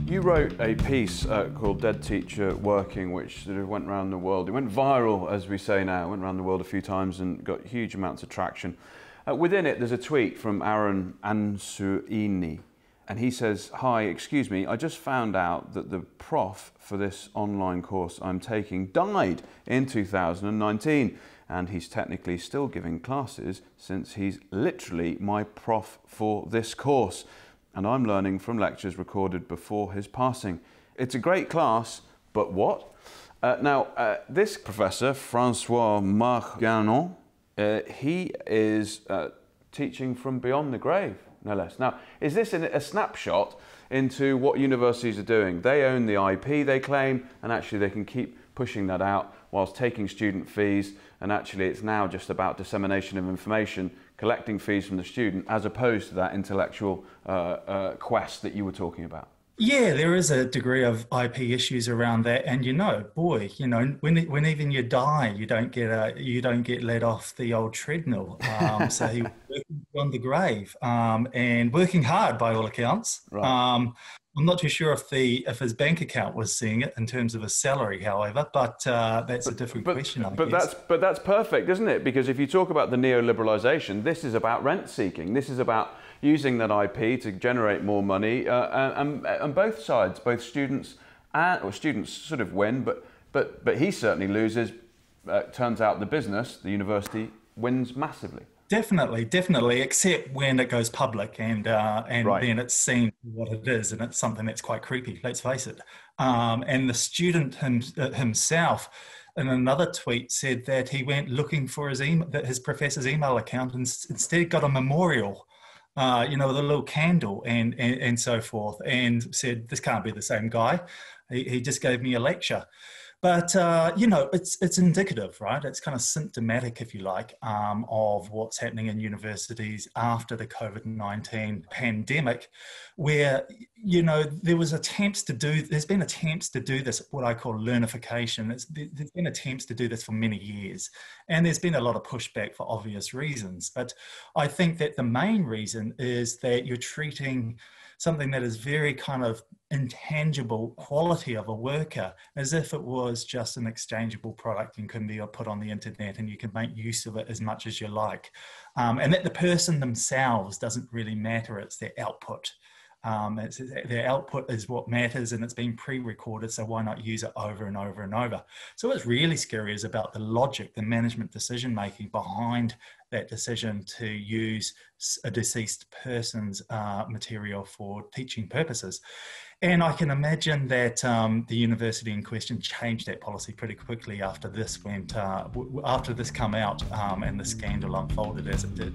You wrote a piece called Dead Teacher Working, which sort of went around the world. It went viral, as we say now. It went around the world a few times and got huge amounts of traction. Within it, there's a tweet from Aaron Ansuini. And he says, "Hi, excuse me, I just found out that the prof for this online course I'm taking died in 2019. And he's technically still giving classes since he's literally my prof for this course. And I'm learning from lectures recorded before his passing. It's a great class, but what?" This professor, Francois Marganon, he is teaching from beyond the grave, no less. Now, is this a snapshot into what universities are doing? They own the IP, they claim, and actually they can keep pushing that out whilst taking student fees, and actually it's now just about dissemination of information, collecting fees from the student, as opposed to that intellectual quest that you were talking about. Yeah, there is a degree of IP issues around that, and when even you die, you don't get let off the old treadmill. So he was working on the grave and working hard by all accounts. Right. I'm not too sure if his bank account was seeing it in terms of his salary, however, but that's a different question, I guess. But that's perfect, isn't it? Because if you talk about the neoliberalisation, this is about rent seeking. This is about using that IP to generate more money, and both sides, both students students sort of win, but he certainly loses. Turns out the business, the university, wins massively. Definitely, except when it goes public and Right. then it's seen for what it is, and it's something that's quite creepy, let's face it. And the student himself, in another tweet, said that he went looking for his professor's email account and instead got a memorial, with a little candle and so forth, and said, "This can't be the same guy. He just gave me a lecture." But, it's indicative, right? It's kind of symptomatic, if you like, of what's happening in universities after the COVID-19 pandemic, where, there's been attempts to do this, what I call learnification. There's been attempts to do this for many years, and there's been a lot of pushback for obvious reasons. But I think that the main reason is that you're treating something that is very kind of intangible quality of a worker as if it was just an exchangeable product and can be put on the internet and you can make use of it as much as you like. And that the person themselves doesn't really matter, it's their output. Their output is what matters, and it's been pre-recorded, so why not use it over and over and over? So what's really scary is about the logic, the management decision-making behind that decision to use a deceased person's material for teaching purposes. And I can imagine that the university in question changed that policy pretty quickly after this came out and the scandal unfolded as it did.